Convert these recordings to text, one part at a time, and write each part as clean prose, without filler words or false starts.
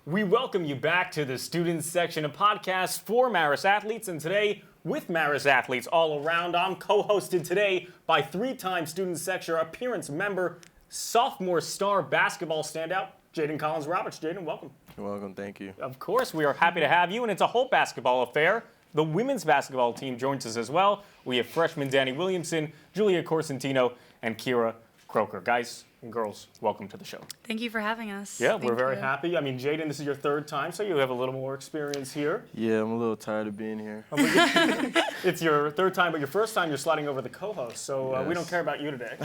We welcome you back to the students section of podcasts for Marist athletes, and today, with Marist athletes all around, I'm co-hosted today by three-time student section appearance member, sophomore star basketball standout, Jadin Collins-Roberts. Jadin, welcome. You're welcome, thank you. Of course, we are happy to have you, and it's a whole basketball affair. The women's basketball team joins us as well. We have freshman Dani Williamsen, Julia Corsentino, and Ciara Croker. Guys and girls, welcome to the show. Thank you for having us. Yeah, we're very happy. I mean, Jadin, this is your third time, so you have a little more experience here. Yeah, I'm a little tired of being here. It's your third time, but your first time you're sliding over the co-host, so we don't care about you today.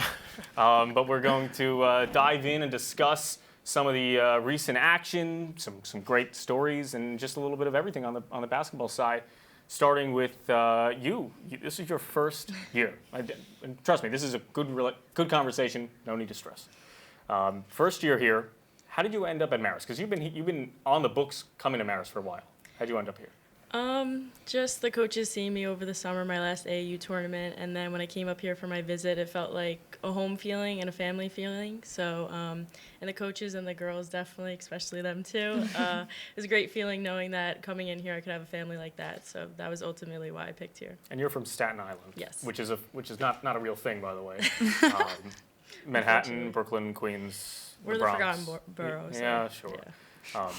But we're going to dive in and discuss some of the recent action, some great stories, and just a little bit of everything on the basketball side. Starting with you. This is your first year. And trust me, this is a good conversation. No need to stress. First year here. How did you end up at Marist? Because you've been on the books coming to Marist for a while. How did you end up here? Just the coaches seeing me over the summer, my last AAU tournament, and then when I came up here for my visit, it felt like a home feeling and a family feeling. So, and the coaches and the girls definitely, especially them too. It was a great feeling knowing that coming in here I could have a family like that. So that was ultimately why I picked here. And you're from Staten Island. Yes. Which is not a real thing, by the way. Manhattan, Brooklyn, Queens, We're the Bronx. forgotten borough. So, Yeah, sure. Yeah.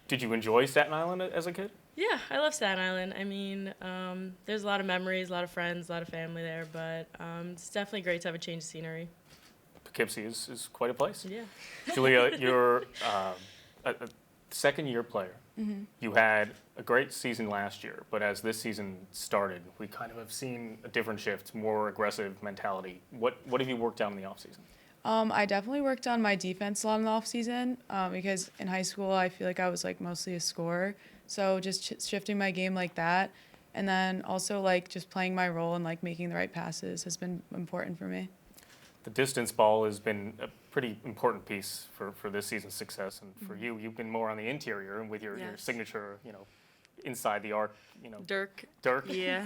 Did you enjoy Staten Island as a kid? Yeah, I love Staten Island. I mean, there's a lot of memories, a lot of friends, a lot of family there, but it's definitely great to have a change of scenery. Poughkeepsie is quite a place. Yeah. Julia, you're a second-year player. Mm-hmm. You had a great season last year, but as this season started, we kind of have seen a different shift, more aggressive mentality. What have you worked on in the offseason? I definitely worked on my defense a lot in the offseason because in high school I feel like I was like mostly a scorer. So just shifting my game like that, and then also like just playing my role and like making the right passes has been important for me. The distance ball has been a pretty important piece for this season's success, and for you've been more on the interior and with your signature, inside the arc, Dirk. Yeah.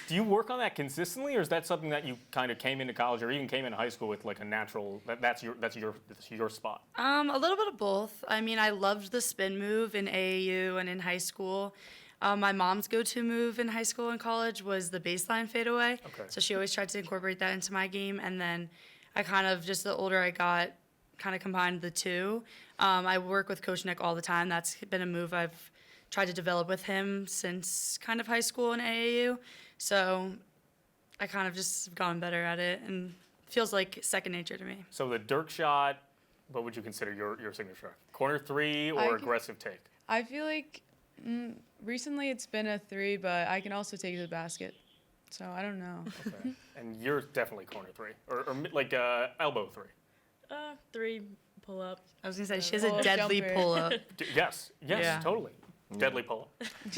Do you work on that consistently, or is that something that you kind of came into college or even came into high school with like a natural that's your spot? A little bit of both. I mean, I loved the spin move in AAU and in high school. My mom's go-to move in high school and college was the baseline fadeaway. Okay. So she always tried to incorporate that into my game, and then I kind of, just the older I got, kind of combined the two. I work with Coach Nick all the time. That's been a move I've tried to develop with him since kind of high school and AAU. So I kind of just gotten better at it and feels like second nature to me. So the Dirk shot, what would you consider your signature? Corner three or aggressive take? I feel like recently it's been a three, but I can also take it to the basket. So I don't know. Okay. And you're definitely corner three or like elbow three. Three pull up. I was going to say, she has a Pull-up deadly jumper. pull-up. Yes, Yeah. totally. Deadly pull-up.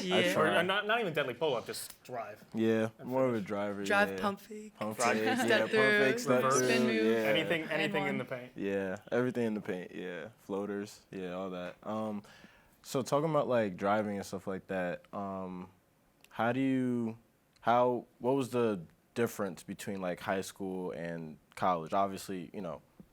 Yeah. Or not even deadly pull-up, just drive. Yeah, more of a driver. Drive yeah. pump fake. Pump Drive, fake, yeah, step pump through, fake, step reverse, through, spin move. yeah. Anything in one. the paint. Yeah, everything in the paint, yeah. Floaters, yeah, all that. So talking about like driving and stuff like that, what was the difference between like high school and college? Obviously,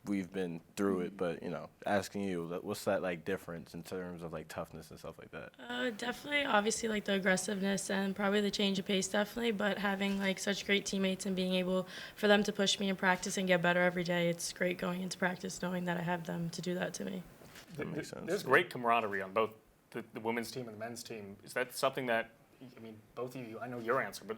we've been through it, but asking you, what's that like difference in terms of like toughness and stuff like that? Definitely, obviously, like the aggressiveness and probably the change of pace, definitely. But having like such great teammates and being able for them to push me in practice and get better every day, it's great going into practice knowing that I have them to do that to me. That makes sense. There's great camaraderie on both the women's team and the men's team. Is that something that, both of you, I know your answer, but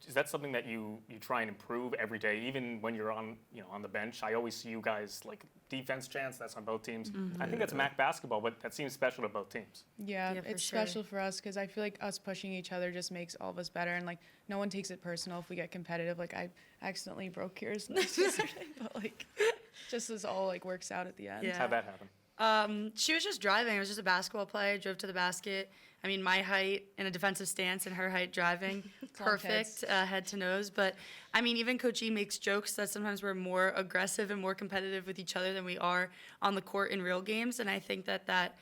is that something that you try and improve every day, even when you're on the bench? I always see you guys like defense chants. That's on both teams. Mm-hmm. I think that's MAAC basketball, but that seems special to both teams. Yeah, Yeah, for it's sure. special for us because I feel like us pushing each other just makes all of us better, and like no one takes it personal if we get competitive. Like I accidentally broke yours yesterday, but like just this all like works out at the end. Yeah. How'd that happen? She was just driving. It was just a basketball play. I drove to the basket. I mean, my height in a defensive stance and her height driving, perfect, head to nose. But, I mean, even Coach E makes jokes that sometimes we're more aggressive and more competitive with each other than we are on the court in real games. And I think that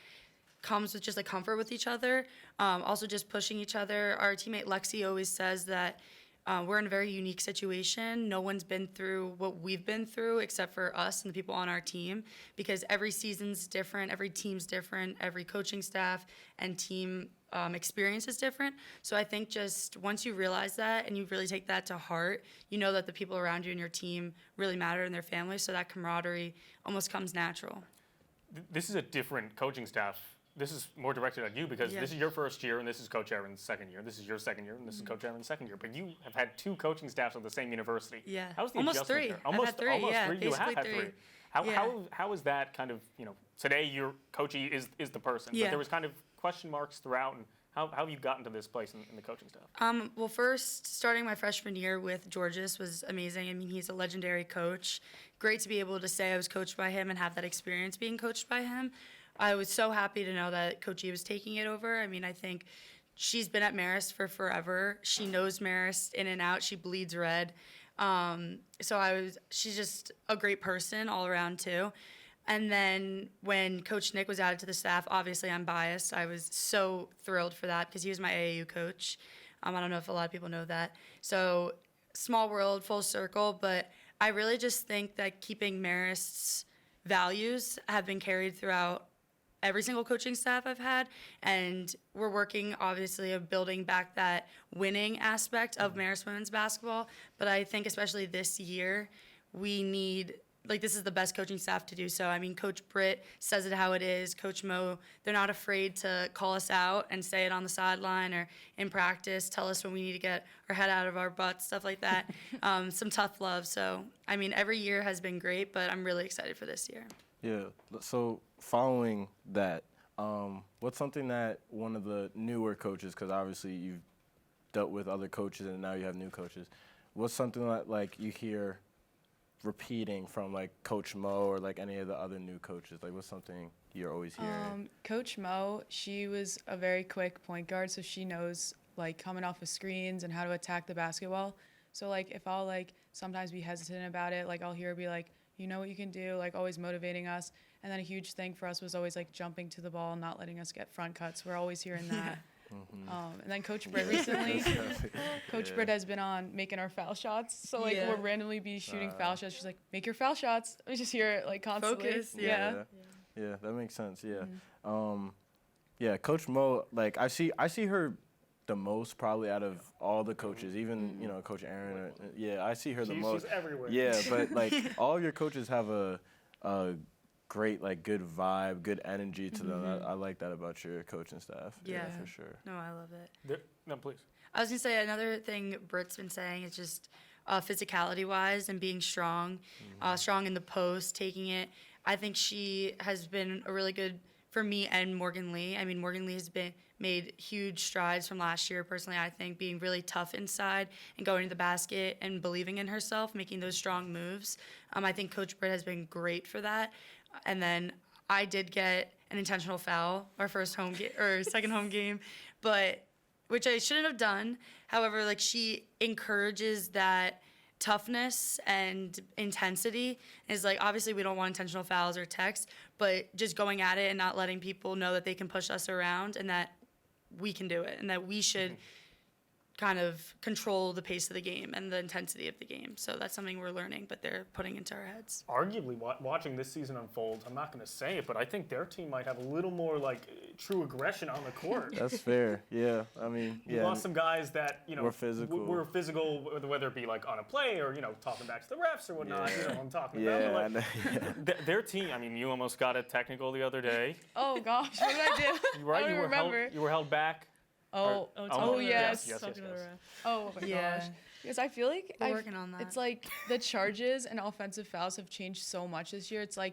comes with just a comfort with each other. Also just pushing each other. Our teammate Lexi always says that we're in a very unique situation. No one's been through what we've been through except for us and the people on our team, because every season's different, every team's different, every coaching staff and team experience is different. So I think just once you realize that and you really take that to heart, you know that the people around you and your team really matter and their families, so that camaraderie almost comes natural. This is a different coaching staff. This is more directed at you because this is your first year and this is Coach Aaron's second year. This is your second year and this is Coach Aaron's second year. But you have had 2 coaching staffs at the same university. Yeah. How's the Almost adjustment 3. there? I've had 3, almost yeah, 3. You have had 3. 3. Yeah. How is that kind of, today your coachee is the person, but there was kind of question marks throughout, and how have you gotten to this place in the coaching staff? Well, first, starting my freshman year with Georges was amazing. I mean, he's a legendary coach. Great to be able to say I was coached by him and have that experience being coached by him. I was so happy to know that Coach E was taking it over. I mean, I think she's been at Marist for forever. She knows Marist in and out. She bleeds red. She's just a great person all around too. And then when Coach Nick was added to the staff, obviously I'm biased. I was so thrilled for that because he was my AAU coach. I don't know if a lot of people know that. So small world, full circle, but I really just think that keeping Marist's values have been carried throughout every single coaching staff I've had, and we're working obviously of building back that winning aspect of Marist women's basketball. But I think especially this year, we need, this is the best coaching staff to do so. I mean, Coach Britt says it how it is. Coach Mo, they're not afraid to call us out and say it on the sideline or in practice, tell us when we need to get our head out of our butts, stuff like that. Some tough love. So, I mean, every year has been great, but I'm really excited for this year. Yeah. So following that, what's something that one of the newer coaches, because obviously you've dealt with other coaches and now you have new coaches, what's something that you hear repeating from Coach Mo or any of the other new coaches? What's something you're always hearing? Coach Mo, she was a very quick point guard, so she knows coming off of screens and how to attack the basketball. So if I'll sometimes be hesitant about it, I'll hear her be like, you know what you can do, always motivating us. And then a huge thing for us was always jumping to the ball, not letting us get front cuts. We're always hearing that. And then Coach Britt recently, Coach Britt has been on making our foul shots. So we'll randomly be shooting foul shots. She's like, make your foul shots. We just hear it constantly. Focus, Yeah, that makes sense. Yeah. Coach Mo, I see her the most probably out of all the coaches, even Coach Aaron. I see her the most. She's everywhere. Yeah, but all of your coaches have a great good vibe, good energy to them. I like that about your coaching staff. Yeah, for sure. No, I love it. No, please. I was gonna say another thing Britt's been saying is just physicality wise and being strong, strong in the post, taking it. I think she has been a really good for me and Morgan Lee. I mean, Morgan Lee has made huge strides from last year. Personally, I think being really tough inside and going to the basket and believing in herself, making those strong moves. I think Coach Britt has been great for that. And then I did get an intentional foul our first home game or second home game, but which I shouldn't have done. However, she encourages that toughness and intensity. Is obviously we don't want intentional fouls or techs, but just going at it and not letting people know that they can push us around and that we can do it and that we should kind of control the pace of the game and the intensity of the game. So that's something we're learning, but they're putting into our heads. Arguably, watching this season unfold, I'm not going to say it, but I think their team might have a little more true aggression on the court. That's fair. Yeah, I mean, You lost some guys that were physical. Were physical, whether it be on a play or talking back to the refs or whatnot. You know what I'm talking about. But, their team. I mean, you almost got a technical the other day. Oh gosh, what did I do? Right, I don't remember. You were held back. Yes. Yes. Oh my gosh. Because I feel like we're working on that. It's the charges and offensive fouls have changed so much this year. It's I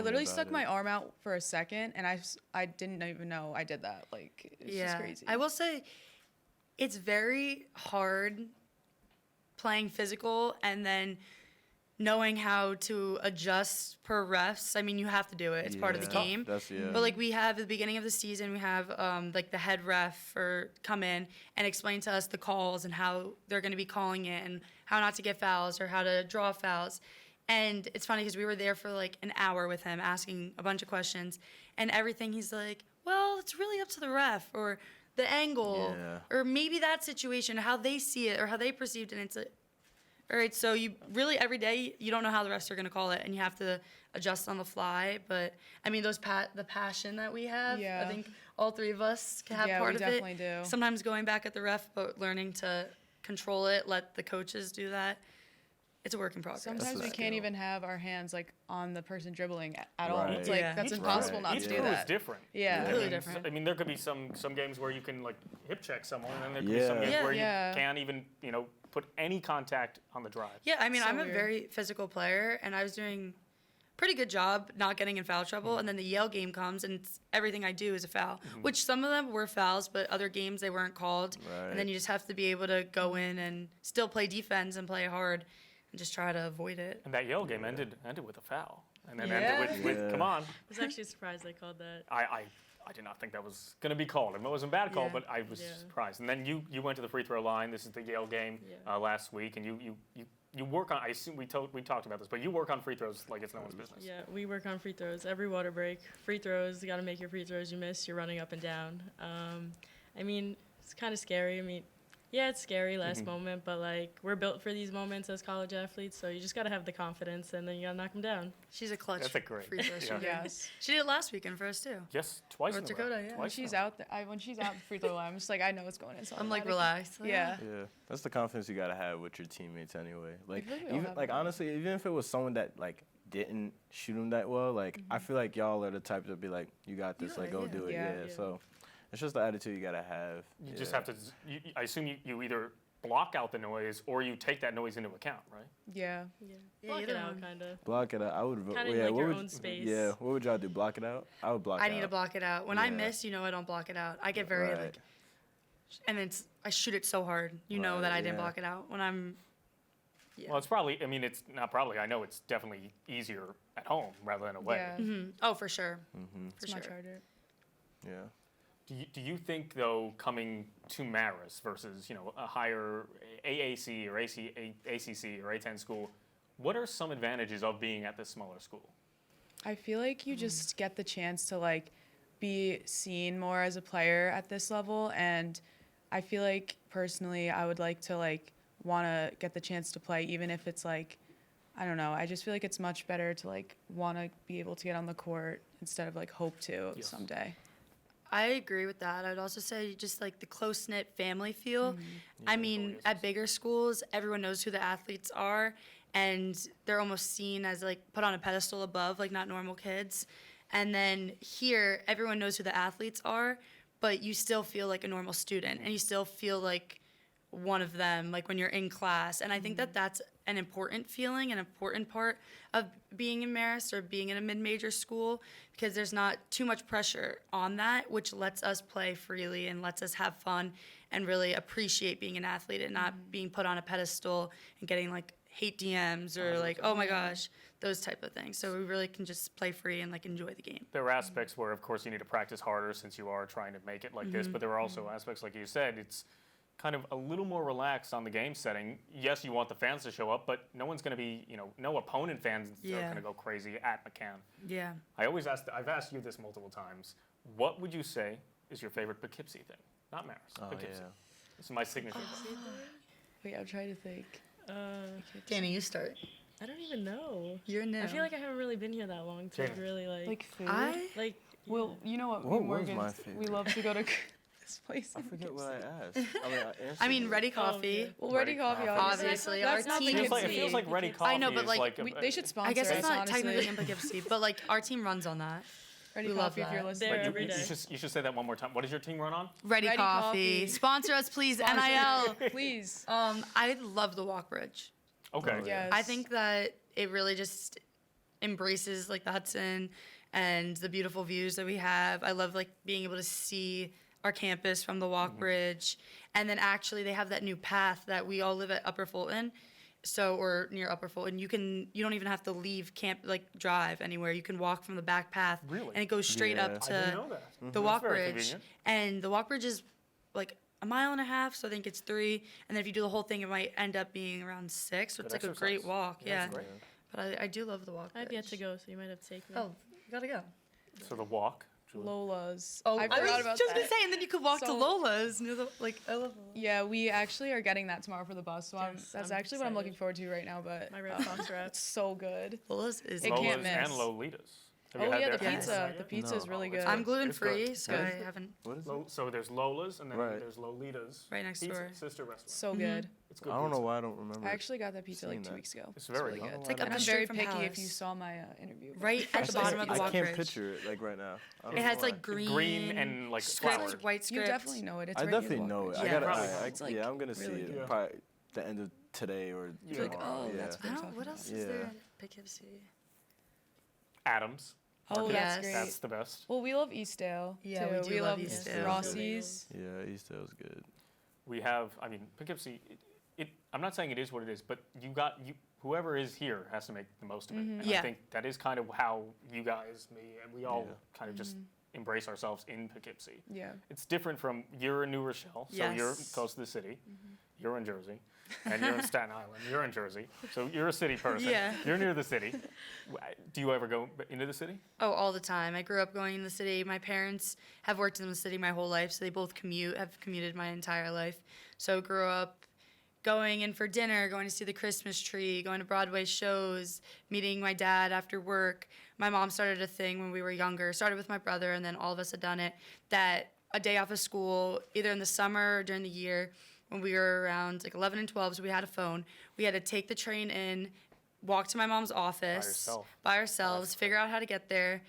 literally stuck my arm out for a second and I didn't even know I did that. It's just crazy. I will say it's very hard playing physical and then knowing how to adjust per refs. I mean, you have to do it. It's part of the game. But we have at the beginning of the season, we have the head ref come in and explain to us the calls and how they're going to be calling it and how not to get fouls or how to draw fouls. And it's funny because we were there for an hour with him asking a bunch of questions and everything. He's like, well, it's really up to the ref, or the angle, Yeah. or maybe that situation, how they see it or how they perceived it. And it's all right, so you really every day you don't know how the refs are going to call it, and you have to adjust on the fly. But I mean, the passion that we have, Yeah. I think all three of us can have Yeah, part we of it. definitely do. Sometimes going back at the ref, but learning to control it, let the coaches do that. It's a work in progress. Sometimes a we skill. can't even have our hands like on the person dribbling at all. Right. It's like Yeah. that's Each impossible crew- not each to do crew is that. different. Yeah. I Really mean, different. I mean, there could be some games where you can like hip check someone, and then there could be some Yeah. games Yeah. where Yeah. you can't even put any contact on the drive. Yeah, I mean, So I'm a weird. very physical player, and I was doing pretty good job not getting in foul trouble. And then the Yale game comes, and everything I do is a foul, which some of them were fouls, but other games they weren't called. And then Right. you just have to be able to go in and still play defense and play hard and just try to avoid it. And that Yale game ended with a foul, and then Yeah. ended with Yeah. come on. I was actually surprised they called that. I did not think that was going to be called. It wasn't a bad call, Yeah. but I was Yeah. surprised. And then you went to the free throw line. This is the Yale game Yeah. last week, and you work on. I assume we talked about this, but you work on free throws like it's no one's business. Yeah, we work on free throws every water break. Free throws, you got to make your free throws. You miss, you're running up and down. I mean, it's kind of scary. I mean, yeah, it's scary last moment, but like we're built for these moments as college athletes, so you just got to have the confidence, and then you got to knock them down. She's a clutch That's a great- free throw yeah. shooter. Yes. She did it last weekend for us, too. Yes, twice North in a row. Dakota, yeah. Twice When in she's a row. out there, when she's out the free throw line, I'm just like I know it's going in. So I'm like automatic. relaxed. Yeah. Yeah, that's the confidence you gotta have with your teammates anyway. Like feel like we all even have like that. honestly, even if it was someone that like didn't shoot them that well, like I feel like y'all are the type to be like, you got this, got like it, go yeah. do it. Yeah. Yeah. Yeah. So it's just the attitude you gotta have. You just have to. I assume you either block out the noise or you take that noise into account, right? Yeah. Yeah, Yeah, block you it don't- out, kind of. block it out. I would. Kinda Yeah. like what your would, own space. Yeah. What would y'all do? Block it out? I would block. I it need to out. block it out. When I Yeah. miss, I don't block it out. I get very Right. like, and I shoot it so hard. You know Right, that I didn't yeah. block it out. When I'm, yeah. Well, it's probably. I mean, it's not probably. I know it's definitely easier at home rather than away. Yeah. Oh, for sure. It's much harder. Yeah. Do you think though coming to Marist versus a higher AAC or ACC or A10 school, what are some advantages of being at this smaller school? I feel like you just get the chance to like be seen more as a player at this level, and I feel like personally I would like to like want to get the chance to play even if it's like I don't know. I just feel like it's much better to like want to be able to get on the court instead of like hope to Yes. someday. I agree with that. I'd also say just like the close knit family feel. I mean, at bigger schools, everyone knows who the athletes are, and they're almost seen as like put on a pedestal above, like not normal kids. And then here, everyone knows who the athletes are, but you still feel like a normal student, and you still feel like one of them, like when you're in class. And I think that that's an important feeling, an important part of being in Marist or being in a mid-major school, because there's not too much pressure on that, which lets us play freely and lets us have fun and really appreciate being an athlete and not being put on a pedestal and getting like hate DMs or like, oh my gosh, those type of things. So we really can just play free and like enjoy the game. There are aspects where, of course, you need to practice harder since you are trying to make it like this, but there are also aspects, like you said, it's kind of a little more relaxed on the game setting. Yes, you want the fans to show up, but no one's going to be, no opponent fans are Yeah. going to go crazy at McCann. Yeah. I've asked you this multiple times. What would you say is your favorite Poughkeepsie thing? Not Marist, Oh Poughkeepsie. yeah. This is my signature. Wait, I'm trying to think. Danny, you start. I don't even know. You're new. I feel like I haven't really been here that long to Jadin. really Like food. like. Well, you know what? What me was and my Morgan, favorite? we love to go to this place. I in forget what Poughkeepsie. I asked. I mean, I answered I mean, it. Ready Coffee. yeah. Well, Ready Ready Coffee, Coffee. Obviously, our That's not team. It Poughkeepsie. feels like Ready Poughkeepsie. Coffee I know, but, is like, They should sponsor I guess us, it's not honestly. technically in Poughkeepsie, but like our team runs on that. Ready We love Coffee if you're that. listening. There Wait, every you day. should say that one more time. What does your team run on? Ready, Ready Coffee. Coffee. Sponsor us, please. Sponsor. NIL. Please. I love the walk bridge. Okay. Oh, Yes. I think that it really just embraces like the Hudson and the beautiful views that we have. I love like being able to see our campus from the walk bridge. And then actually they have that new path that we all live at Upper Fulton. So, or near Upper Fulton, you don't even have to leave camp, like drive anywhere. You can walk from the back path. Really? And it goes straight Yeah. up I to didn't know that. the That's walk very bridge. convenient. And the walk bridge is like a mile and a half, so I think it's 3. And then if you do the whole thing, it might end up being around 6. So Good it's like a great exercise. walk. Yeah, Yeah. it's great. But I do love the walk bridge. I've yet to go, so you might have to take me. Oh, you gotta go. So the walk, Julie? Lola's. Oh, I I forgot was about just that. gonna say, and then you could walk to So- Lola's. I love Lola's. Yeah, we actually are getting that tomorrow for the bus, so Yes, that's I'm actually what I'm looking excited. forward to right now. But My Red Fox it's wraps. so good. Lola's is. It Lola's can't miss. and Lolitas. Have you Oh had yeah, their the Yes. pizza. pizza? The pizza is No. really Oh, good. it's I'm good. gluten It's good. free, so I Good. haven't. What is it? So there's Lola's, and then Right. there's Lolitas. Right next Pizza, door. sister restaurant. So good. It's good. I don't know pizza. why I don't remember. I actually got that pizza like Seen 2 that. weeks ago. It's very really good. good. It's like And up the I'm street very from picky Palace. if you saw my interview. Right at the bottom of the I walk can't bridge. picture it like right now. I don't It know has why. like Green and like script, flowered. white You script. definitely know it. It's I right near the definitely walk know it. bridge. I Yeah, gotta. probably. It's, like, yeah, I'm gonna see really it good. probably the end of today or You're like, tomorrow. oh, yeah. that's I don't. talking What else is Yeah. there in Poughkeepsie? Adams. Oh, Market. that's Yes. great. That's the best. Well, we love Eastdale. Yeah, too. we do love Eastdale. Rossi's. Yeah, Eastdale's good. We have, I mean, Poughkeepsie. I'm not saying it is what it is, but whoever is here has to make the most of it. And Yeah. I think that is kind of how you guys, me, and we all Yeah. kind of just embrace ourselves in Poughkeepsie. Yeah. It's different from you're in New Rochelle, so you're Yes. close to the city. You're in Jersey, and you're in Staten Island. You're in Jersey, so you're a city person. Yeah. You're near the city. Do you ever go into the city? Oh, all the time. I grew up going in the city. My parents have worked in the city my whole life, so they both have commuted my entire life. So grew up going in for dinner, going to see the Christmas tree, going to Broadway shows, meeting my dad after work. My mom started a thing when we were younger, started with my brother, and then all of us had done it, that a day off of school, either in the summer or during the year, when we were around like 11 and 12, so we had a phone, we had to take the train in, walk to my mom's office yourself. by ourselves, figure out how to get there,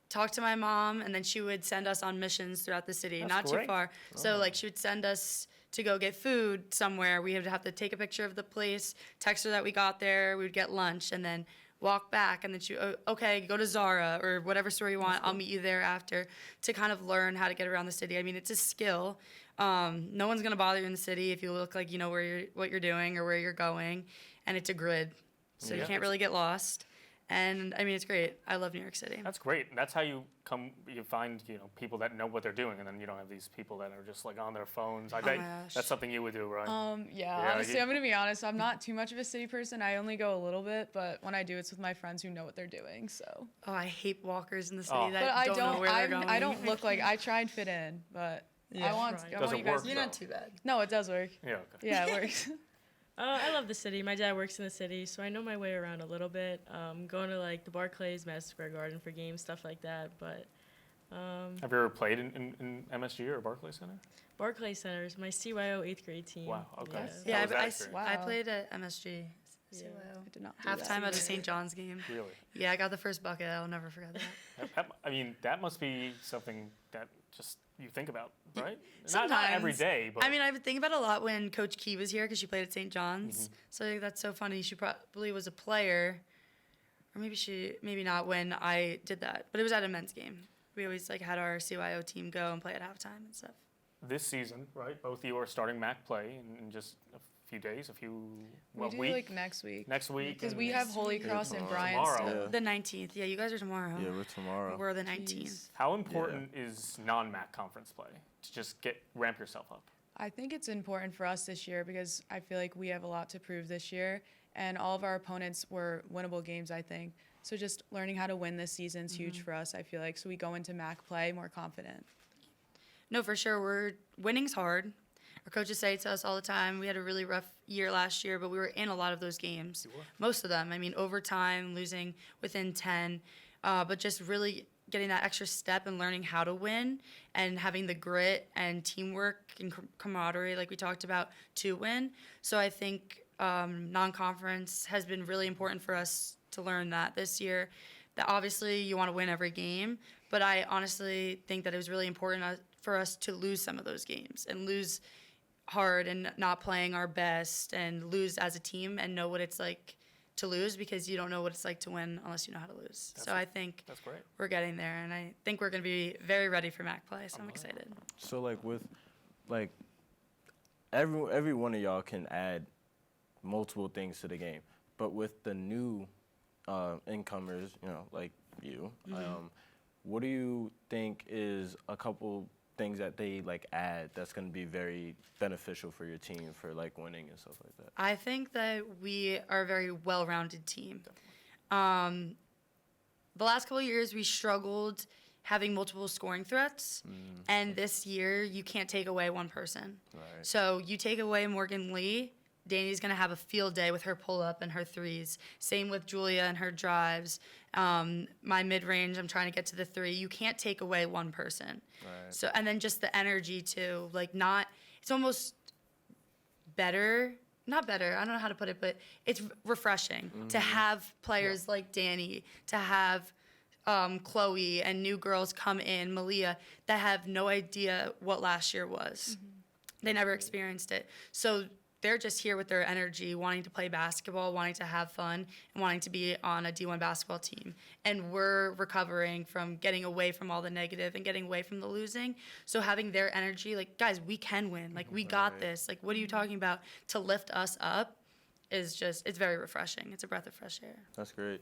talk to my mom, and then she would send us on missions throughout the city, That's not great. too far. So like she would send us to go get food somewhere. We would have to take a picture of the place, text her that we got there, we would get lunch, and then walk back, and then she, okay, go to Zara or whatever store you want, I'll meet you there after, to kind of learn how to get around the city. I mean, it's a skill. No one's gonna bother you in the city if you look like you know what you're doing or where you're going, and it's a grid, so Yeah. you can't really get lost. And I mean, it's great. I love New York City. That's great. That's how you find, people that know what they're doing, and then you don't have these people that are just like on their phones. I bet my gosh. that's something you would do, right? Yeah, Yeah, honestly, you- I'm gonna be honest. I'm not too much of a city person. I only go a little bit, but when I do, it's with my friends who know what they're doing. So, Oh, I hate walkers in the city Oh. that but I don't know where they're going. I don't look like I try and fit in, but Yeah. I want. Right. I Doesn't want you guys. work, You're though. not too bad. No, it does work. Yeah, okay. Yeah, it works. I love the city. My dad works in the city, so I know my way around a little bit. Going to like the Barclays, Madison Square Garden for games, stuff like that. But Have you ever played in MSG or Barclays Center? Barclays Center is my CYO 8th grade team. Wow, okay. Yeah. Yeah, was that I experience? played at MSG. Yeah. I did not. Do Halftime that. at a St. John's game. Really? Yeah, I got the first bucket. I'll never forget that. I mean, that must be something that just you think about, right? Sometimes. Not every day, but I mean, I would think about it a lot when Coach Key was here because she played at St. John's. So I think that's so funny. She probably was a player, or maybe not when I did that. But it was at a men's game. We always like had our CYO team go and play at halftime and stuff. this season, right? Both of you are starting MAAC play in just a few days, We do week? like next week. Next week? Because and- we have Holy Cross and Bryan Tomorrow. still. The 19th. Yeah, you guys are tomorrow. Yeah, we're tomorrow. We're the 19th. How important is non-MAAC conference play to just ramp yourself up? I think it's important for us this year because I feel like we have a lot to prove this year, and all of our opponents were winnable games, I think. So just learning how to win this season is huge for us, I feel like. So we go into MAAC play more confident. No, for sure. Winning's hard. Our coaches say it to us all the time. We had a really rough year last year, but we were in a lot of those games. Most of them. I mean, overtime, losing within 10, but just really getting that extra step and learning how to win and having the grit and teamwork and camaraderie, like we talked about, to win. So I think non-conference has been really important for us to learn that this year. That obviously you want to win every game, but I honestly think that it was really important for us to lose some of those games and lose hard and not playing our best and lose as a team and know what it's like to lose, because you don't know what it's like to win unless you know how to lose. I think That's great. we're getting there, and I think we're going to be very ready for MAAC play, so I'm excited. So like with like every one of y'all can add multiple things to the game, but with the new incomers, like you, what do you think is a couple things that they like add that's going to be very beneficial for your team for like winning and stuff like that? I think that we are a very well-rounded team. The last couple of years we struggled having multiple scoring threats. And this year, you can't take away one person. Right. So you take away Morgan Lee, Dani's going to have a field day with her pull-up and her threes. Same with Julia and her drives. My mid-range, I'm trying to get to the three. You can't take away one person. Right. So, and then just the energy, too. Like, it's almost better. Not better, I don't know how to put it, but it's refreshing to have players like Dani, to have Chloe and new girls come in, Malia, that have no idea what last year was. They never experienced it. So they're just here with their energy, wanting to play basketball, wanting to have fun, and wanting to be on a D1 basketball team. And we're recovering from getting away from all the negative and getting away from the losing. So having their energy, like, guys, we can win. Like, we got this. Like, what are you talking about? To lift us up is just, it's very refreshing. It's a breath of fresh air. That's great.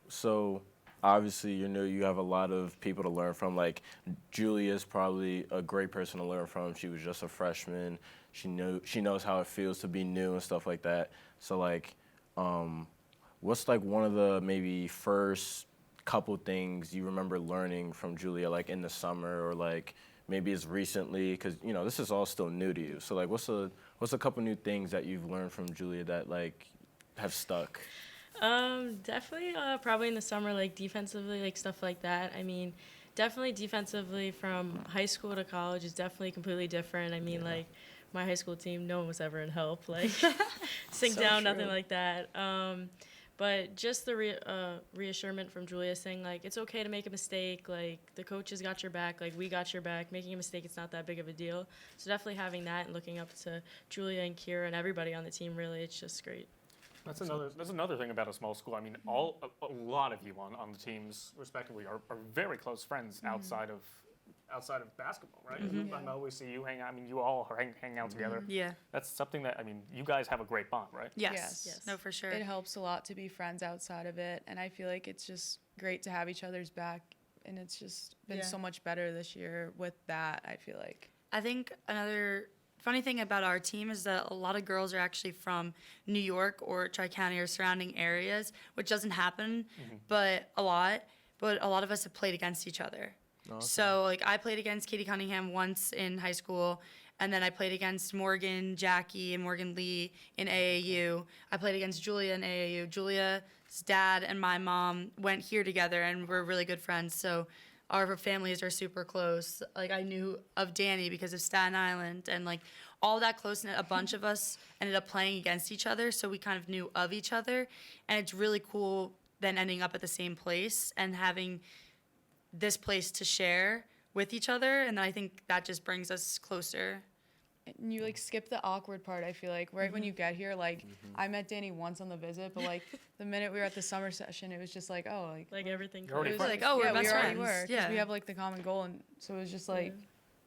So obviously, you have a lot of people to learn from. Like, Julia's probably a great person to learn from. She was just a freshman. She knows how it feels to be new and stuff like that. So, like, what's, like, one of the maybe first couple things you remember learning from Julia, like, in the summer or, like, maybe as recently? Because, this is all still new to you. So, like, what's a couple new things that you've learned from Julia that, like, have stuck? Definitely, probably in the summer, like, defensively, like, stuff like that. I mean, definitely defensively from high school to college is definitely completely different. I mean, like, my high school team, no one was ever in help, like, sink So down, true. nothing like that. But just the reassurance from Julia saying, like, it's okay to make a mistake, like, the coaches got your back, like, we got your back. Making a mistake, it's not that big of a deal. So definitely having that and looking up to Julia and Ciara and everybody on the team, really, it's just great. That's another thing about a small school. I mean, a lot of you on the teams, respectively, are very close friends outside of basketball, right? I always see you hang out. I mean, you all hang out together. Yeah. That's something that, I mean, you guys have a great bond, right? Yes. Yes. No, for sure. It helps a lot to be friends outside of it, and I feel like it's just great to have each other's back, and it's just been so much better this year with that, I feel like. I think another funny thing about our team is that a lot of girls are actually from New York or Tri-County or surrounding areas, which doesn't happen, but a lot of us have played against each other. Okay. So, like, I played against Katie Cunningham once in high school, and then I played against Morgan, Jackie, and Morgan Lee in AAU. I played against Julia in AAU. Julia's dad and my mom went here together, and we're really good friends. So our families are super close. Like, I knew of Dani because of Staten Island, and, like, all that close-knit, a bunch of us ended up playing against each other, so we kind of knew of each other. And it's really cool then ending up at the same place and having this place to share with each other, and I think that just brings us closer. And you, like, skip the awkward part, I feel like. Right when you get here, like, I met Dani once on the visit, but, like, the minute we were at the summer session, it was just like, oh, like everything. You're already it was friends. like, oh, we're yeah, best we already friends. were, 'cause Yeah. we have, like, the common goal, and so it was just, like,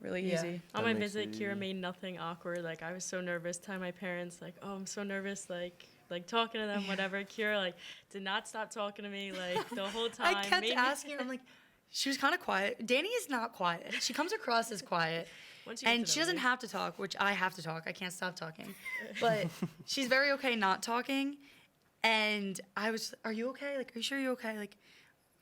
really Yeah. easy. On That my makes visit, it Ciara easy. made nothing awkward. Like, I was so nervous, telling my parents, like, oh, I'm so nervous, like talking to them, whatever. Ciara, like, did not stop talking to me, like, the whole time. I kept Made me- asking her, I'm like, she was kind of quiet. Dani is not quiet. She comes across as quiet. Once you get And to she know doesn't me. have to talk, which I have to talk. I can't stop talking. But she's very okay not talking. And I was, are you okay? Like, are you sure you're okay? Like,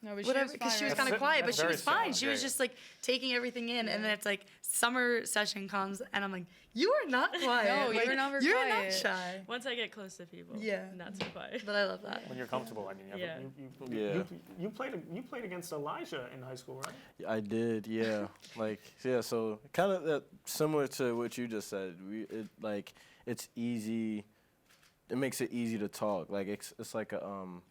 No, but whatever, she was because fine, she was right? kind of quiet, but That's she very was fine. solid, She was yeah. just like taking everything in, and then it's like summer session comes, and I'm like, you are not quiet. No, Like, you're never You're quiet. not shy. Once I get close to people, Yeah. not so quiet. But I love that. When you're comfortable, I mean, Yeah. you played against Elijah in high school, right? I did, yeah. So kind of similar to what you just said. It's easy. It makes it easy to talk. Like, it's like a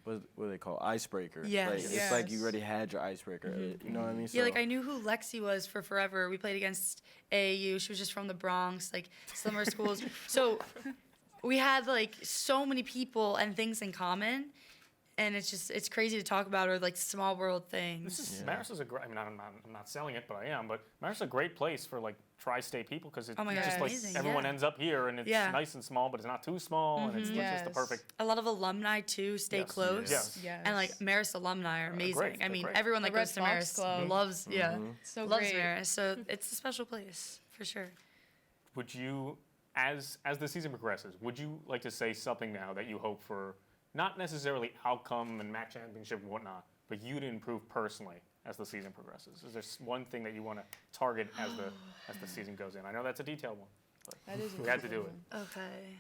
what do they call icebreaker? Yes. Like, Yes. it's like you already had your icebreaker. You know what I mean? Yeah, like I knew who Lexi was for forever. We played against AAU. She was just from the Bronx, like similar schools. So we had like so many people and things in common, and it's crazy to talk about, or like small world things. Marist is a great. I mean, I'm not selling it, but I am. But Marist is a great place for like tri-state people because it's Oh my just gosh, like amazing, everyone yeah. ends up here and it's Yeah. nice and small, but it's not too small and it's just the Yes. perfect. A lot of alumni too stay Yes. close. Yes. Yes. And like Marist alumni are amazing. great, I they're mean, great. everyone The that Red goes to Fox Marist Club. loves, So loves great. Marist. So it's a special place for sure. Would you, as the season progresses, would you like to say something now that you hope for, not necessarily outcome and MAAC championship and whatnot, but you to improve personally as the season progresses? Is there one thing that you want to target as the season goes in? I know that's a detailed one, but That is we had to do it. Okay.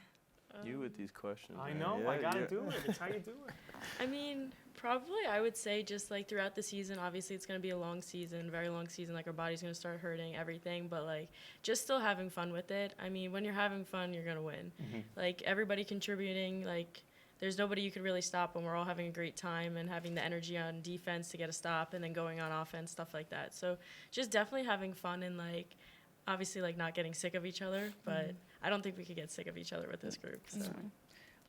You with these questions. I man. know. Yeah, I got to yeah. do it. It's how you do it. I mean, probably I would say just like throughout the season, obviously it's going to be a long season, very long season, like our body's going to start hurting, everything, but like just still having fun with it. I mean, when you're having fun, you're going to win. Like everybody contributing, like there's nobody you could really stop when we're all having a great time and having the energy on defense to get a stop and then going on offense, stuff like that. So just definitely having fun and like obviously like not getting sick of each other, but I don't think we could get sick of each other with this group. So.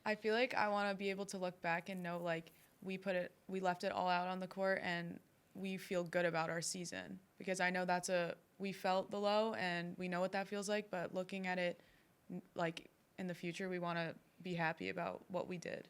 I feel like I want to be able to look back and know like we left it all out on the court and we feel good about our season, because I know we felt the low and we know what that feels like, but looking at it like in the future, we want to be happy about what we did.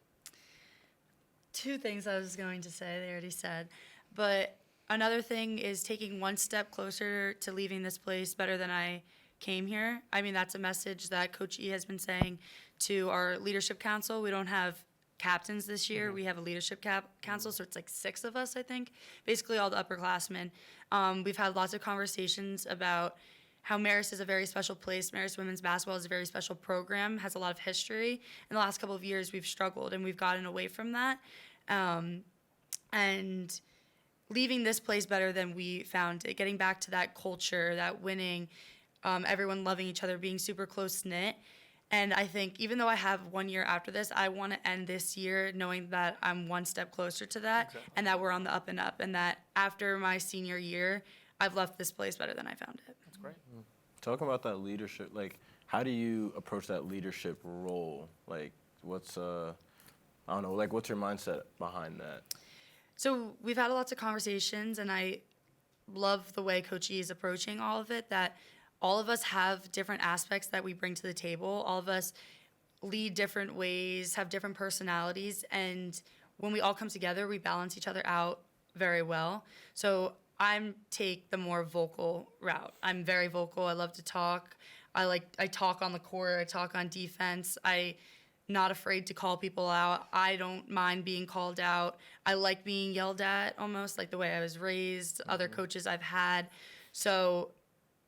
Two things I was going to say, they already said. But another thing is taking one step closer to leaving this place better than I came here. I mean, that's a message that Coach E has been saying to our leadership council. We don't have captains this year. We have a leadership council, so it's like 6 of us, I think, basically all the upperclassmen. We've had lots of conversations about how Marist is a very special place. Marist women's basketball is a very special program, has a lot of history. In the last couple of years, we've struggled, and we've gotten away from that. And leaving this place better than we found it, getting back to that culture, that winning, everyone loving each other, being super close-knit. And I think even though I have 1 year after this, I want to end this year knowing that I'm one step closer to that, and that we're on the up and up, and that after my senior year, I've left this place better than I found it. That's great. Talking about that leadership, like, how do you approach that leadership role? Like, what's I don't know, like, what's your mindset behind that? So we've had lots of conversations, and I love the way Coach E is approaching all of it, that all of us have different aspects that we bring to the table. All of us lead different ways, have different personalities, and when we all come together, we balance each other out very well. So I take the more vocal route. I'm very vocal. I love to talk. I talk on the court. I talk on defense. I'm not afraid to call people out. I don't mind being called out. I like being yelled at, almost like the way I was raised, other coaches I've had. So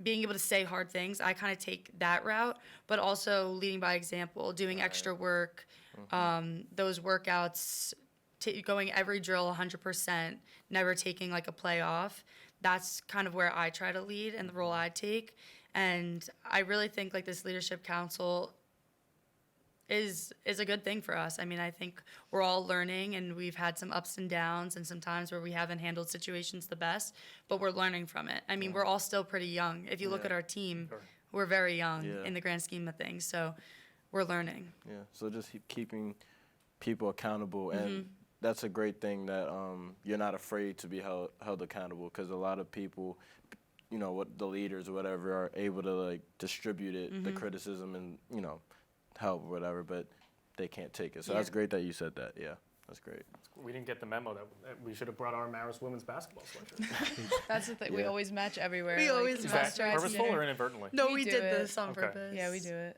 being able to say hard things, I kind of take that route, but also leading by example, doing extra work, those workouts, going every drill 100%, never taking like a play off. That's kind of where I try to lead and the role I take. And I really think like this leadership council is a good thing for us. I mean, I think we're all learning, and we've had some ups and downs and some times where we haven't handled situations the best, but we're learning from it. I mean, we're all still pretty young. If you look at our team, we're very young in the grand scheme of things. So we're learning. Yeah. So just keeping people accountable, and that's a great thing that you're not afraid to be held accountable, because a lot of people, you know, what the leaders or whatever are able to like distribute it, the criticism, and you know, help or whatever, but they can't take it. So that's great that you said that. Yeah, that's great. We didn't get the memo that we should have brought our Marist women's basketball sweatshirt. That's the thing. We always match everywhere. We always Is match. that purposeful or inadvertently? No, We we do did it. this on Okay. purpose. Yeah, we do it.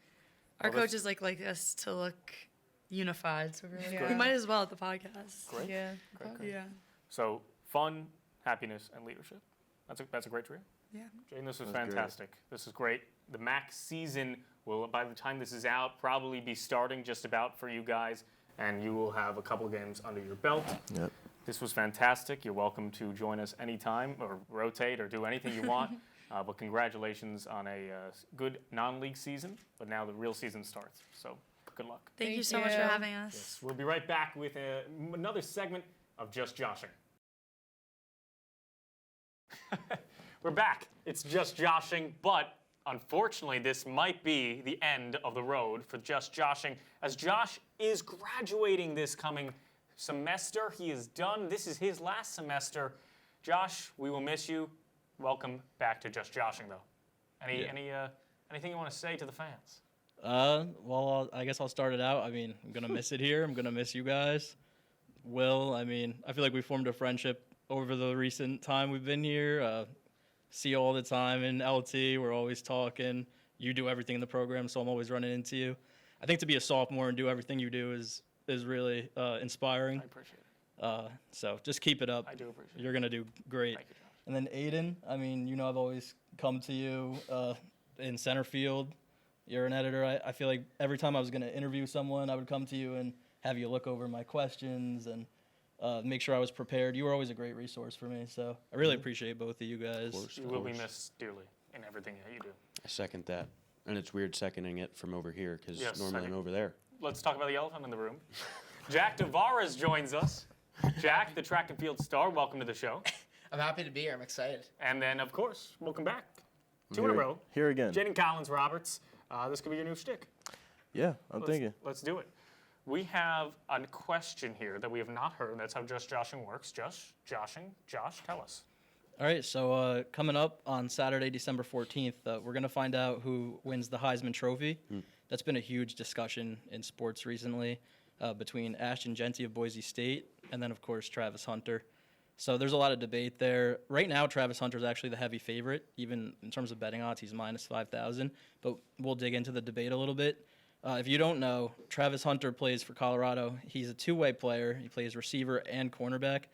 Our Well, coaches like us to look unified, so we're like, Yeah. we might as well at the podcast. Great. Yeah. Yeah. So fun, happiness, and leadership. That's a great trio. Yeah. Jadin, this was That's great. fantastic. This is great. The MAAC season will, by the time this is out, probably be starting just about for you guys, and you will have a couple of games under your belt. Yep. This was fantastic. You're welcome to join us anytime or rotate or do anything you want. But congratulations on a good non-league season. But now the real season starts. So good luck. Thank you Thank so much for you. having us. Yes, we'll be right back with another segment of Just Joshin. We're back. It's Just Joshing, but unfortunately, this might be the end of the road for Just Joshing, as Josh is graduating this coming semester. He is done. This is his last semester. Josh, we will miss you. Welcome back to Just Joshing, though. Anything you want to say to the fans? Well, I guess I'll start it out. I mean, I'm going to miss it here. I'm going to miss you guys. Will, I mean, I feel like we formed a friendship over the recent time we've been here. See you all the time in LT. We're always talking. You do everything in the program, so I'm always running into you. I think to be a sophomore and do everything you do is really inspiring. I appreciate So just keep it up. I do appreciate it. You're going to do great. Thank you, Josh. And then Aidan, I mean, I've always come to you in center field. You're an editor. I feel like every time I was going to interview someone, I would come to you and have you look over my questions and make sure I was prepared. You were always a great resource for me. So I really appreciate both of you guys. You will be missed dearly in everything that you do. I second that. And it's weird seconding it from over here because Yes, normally I'm over there. Let's talk about the elephant in the room. Jack Tavares joins us. Jack, the track and field star, welcome to the show. I'm happy to be here. I'm excited. And then, of course, welcome back. Two in a row. Here again. Jadin Collins-Roberts. This could be your new shtick. Yeah, I'm thinking. Let's do it. We have a question here that we have not heard. That's how Just Joshin works. Josh, tell us. All right, so coming up on Saturday, December 14th, we're going to find out who wins the Heisman Trophy. That's been a huge discussion in sports recently between Ashton Jeanty of Boise State and then, of course, Travis Hunter. So there's a lot of debate there. Right now, Travis Hunter is actually the heavy favorite. Even in terms of betting odds, he's minus 5,000. But we'll dig into the debate a little bit. If you don't know, Travis Hunter plays for Colorado. He's a two-way player. He plays receiver and cornerback.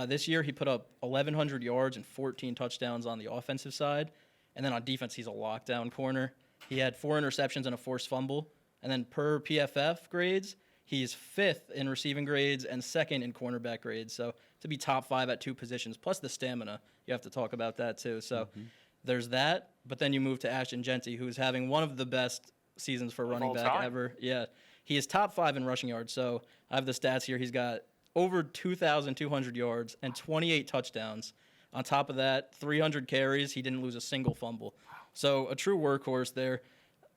This year, he put up 1,100 yards and 14 touchdowns on the offensive side. And then on defense, he's a lockdown corner. He had 4 interceptions and a forced fumble. And then per PFF grades, he's 5th in receiving grades and 2nd in cornerback grades. So to be top 5 at 2 positions, plus the stamina, you have to talk about that too. So there's that. But then you move to Ashton Jeanty, who's having one of the best seasons for running back ever. Yeah, he is top 5 in rushing yards. So I have the stats here. He's got over 2,200 yards and 28 touchdowns. On top of that, 300 carries. He didn't lose a single fumble. So a true workhorse there.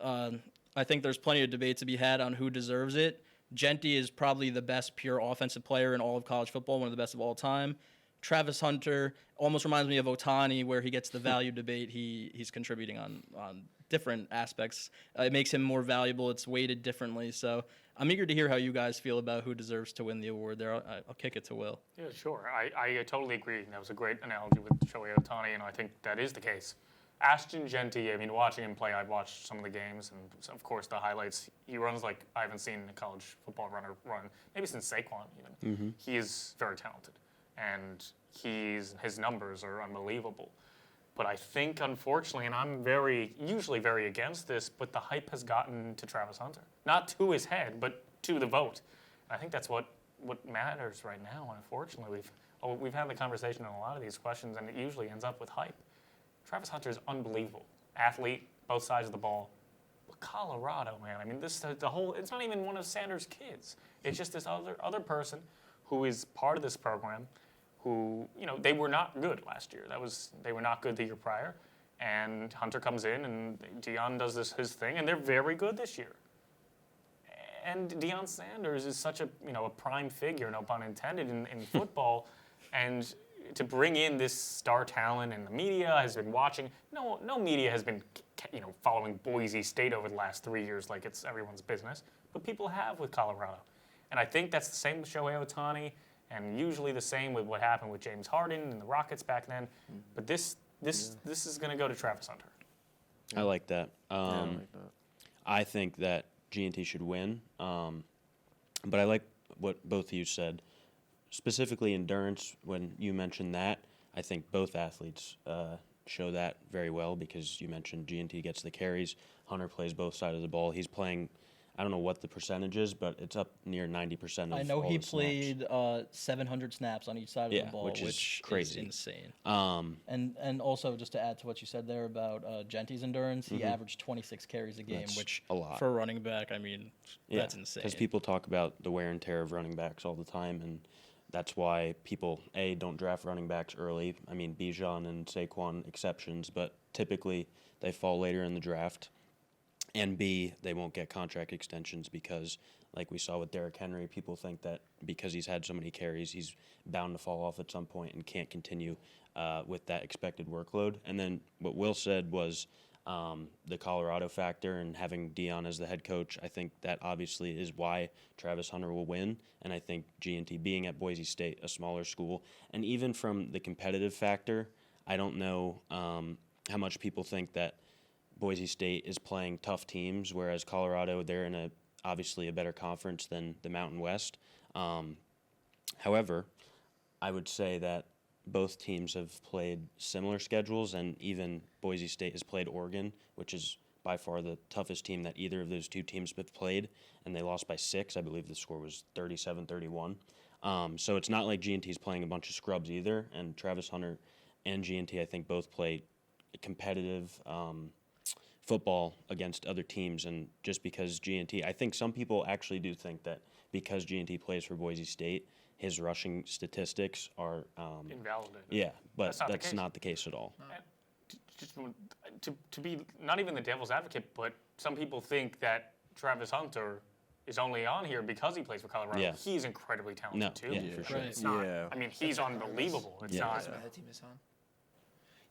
I think there's plenty of debate to be had on who deserves it. Jeanty is probably the best pure offensive player in all of college football, one of the best of all time. Travis Hunter almost reminds me of Otani, where he gets the value debate. He's contributing on different aspects. It makes him more valuable. It's weighted differently. So I'm eager to hear how you guys feel about who deserves to win the award there. I'll kick it to Will. Yeah, sure. I totally agree. That was a great analogy with Shohei Ohtani, and I think that is the case. Ashton Jeanty, I mean, watching him play, I've watched some of the games, and of course the highlights. He runs like I haven't seen a college football runner run, maybe since Saquon even. He is very talented, and his numbers are unbelievable. But I think, unfortunately, and I'm usually very against this, but the hype has gotten to Travis Hunter. Not to his head, but to the vote. I think that's what matters right now, unfortunately. We've had the conversation on a lot of these questions, and it usually ends up with hype. Travis Hunter is unbelievable. Athlete, both sides of the ball. But Colorado, man, I mean, it's not even one of Sanders' kids. It's just this other person who is part of this program who, they were not good last year. They were not good the year prior. And Hunter comes in, and Deion does his thing, and they're very good this year. And Deion Sanders is such a prime figure, no pun intended, in football. And to bring in this star talent, and the media has been watching. No media has been following Boise State over the last 3 years like it's everyone's business. But people have with Colorado. And I think that's the same with Shohei Ohtani, and usually the same with what happened with James Harden and the Rockets back then. But this is going to go to Travis Hunter. I like that. I like that. I think that G&T should win. But I like what both of you said. Specifically endurance, when you mentioned that, I think both athletes show that very well because you mentioned G&T gets the carries. Hunter plays both sides of the ball. He's playing, I don't know what the percentage is, but it's up near 90% of I know all he the snaps. played 700 snaps on each side of the ball, which is crazy. Insane. And also, just to add to what you said there about Jeanty's endurance, he averaged 26 carries a game, That's which a lot. for a running back, I mean, that's insane. Because people talk about the wear and tear of running backs all the time, and that's why people, don't draft running backs early. I mean, Bijan and Saquon exceptions, but typically they fall later in the draft. And B, they won't get contract extensions because, like we saw with Derrick Henry, people think that because he's had so many carries, he's bound to fall off at some point and can't continue with that expected workload. And then what Will said was the Colorado factor and having Deion as the head coach. I think that obviously is why Travis Hunter will win. And I think G&T being at Boise State, a smaller school, and even from the competitive factor, I don't know how much people think that Boise State is playing tough teams, whereas Colorado, they're in obviously a better conference than the Mountain West. However, I would say that both teams have played similar schedules, and even Boise State has played Oregon, which is by far the toughest team that either of those two teams have played, and they lost by 6. I believe the score was 37-31. So it's not like G&T is playing a bunch of scrubs either, and Travis Hunter and G&T, I think, both play competitive football against other teams, and just because G&T, I think some people actually do think that because G&T plays for Boise State, his rushing statistics are invalidated. Yeah, but that's not the case at all. Just to be not even the devil's advocate, but some people think that Travis Hunter is only on here because he plays for Colorado. Yeah. He's incredibly talented too. Yeah, for sure. It's not, Yeah. I mean, he's unbelievable. It's not. That's why that team is on.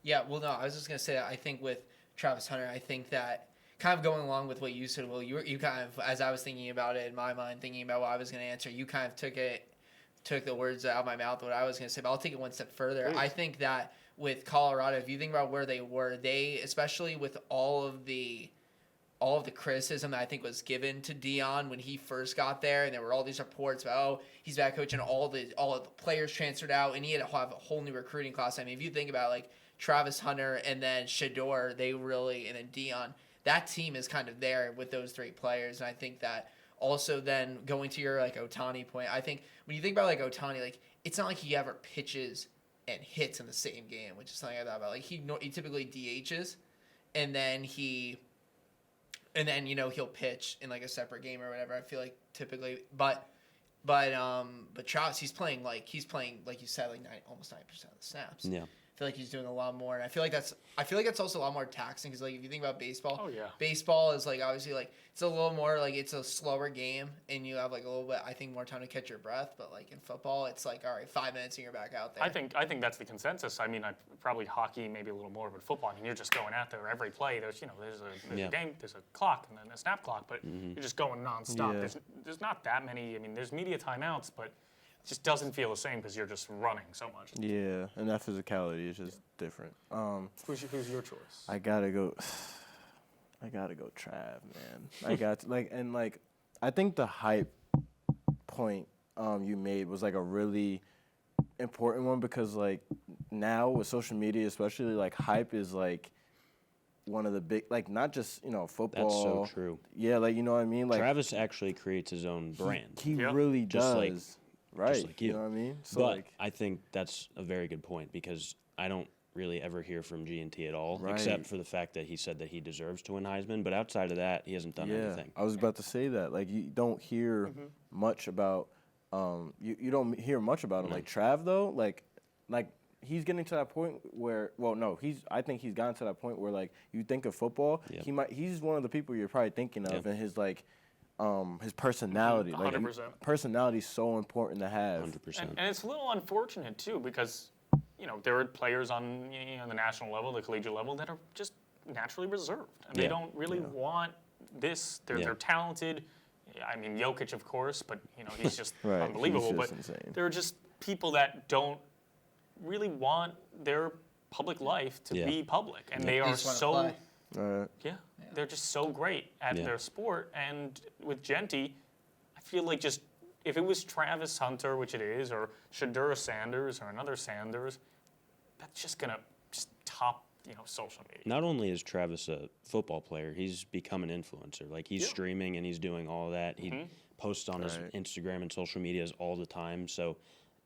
Yeah, well, no, I was just gonna say that I think with Travis Hunter, I think that kind of going along with what you said, Will, you kind of, as I was thinking about it in my mind, thinking about what I was gonna answer, you kind of took the words out of my mouth what I was gonna say, but I'll take it one step further. Please. I think that with Colorado, if you think about where they were, they, especially with all of the criticism that I think was given to Dion when he first got there, and there were all these reports about, oh, he's back coaching, all of the players transferred out, and he had to have a whole new recruiting class. I mean, if you think about like Travis Hunter and then Shedeur, and then Dion, that team is kind of there with those 3 players, and I think that also then going to your like Ohtani point, I think when you think about like Ohtani, like it's not like he ever pitches and hits in the same game, which is something I thought about. Like he typically DHs, and then he'll pitch in like a separate game or whatever. I feel like typically, but Travis, he's playing like you said, like almost 90% of the snaps. Yeah. I feel like he's doing a lot more, and I feel like that's also a lot more taxing because like if you think about baseball, Oh, yeah. baseball is like obviously like it's a little more like it's a slower game, and you have like a little bit I think more time to catch your breath. But like in football, it's like all right, 5 minutes and you're back out there. I think that's the consensus. I mean, probably hockey maybe a little more, but football. I mean, you're just going out there every play. There's a game, there's a clock, and then a snap clock, but you're just going nonstop. Yeah. There's not that many. I mean, there's media timeouts, but it just doesn't feel the same because you're just running so much. Yeah, and that physicality is just different. Who's your choice? I gotta go Trav, man. I think the hype point you made was like a really important one because like now with social media especially, like hype is like one of the big, like not just football. That's so true. Yeah, like you know what I mean. Like Travis actually creates his own brand. He Yeah. really Just does. like- right. just like you. know what I mean. So But like I think that's a very good point because I don't really ever hear from G&T at all, Right. except for the fact that he said that he deserves to win Heisman. But outside of that, he hasn't done anything. I was about to say that. Like you don't hear much about you don't hear much about him. Like Trav though, like he's getting to that point where I think he's gotten to that point where like you think of football, Yeah. he's one of the people you're probably thinking of Yeah. and his like his personality. Like 100%. personality is so important to have. 100%. And it's a little unfortunate too because there are players on the national level, the collegiate level that are just naturally reserved and they Yeah. don't really want this. Yeah. They're talented. I mean, Jokic, of course, but he's just Right, unbelievable. he's just But insane. there are just people that don't really want their public life to Yeah. be public, and they They are just wanna so play. they're just so great at Yeah. their sport. And with Genty, I feel like just if it was Travis Hunter, which it is, or Shedeur Sanders or another Sanders, that's just gonna just top social media. Not only is Travis a football player, he's become an influencer. Like he's streaming and he's doing all that. He posts on his Right. Instagram and social medias all the time. So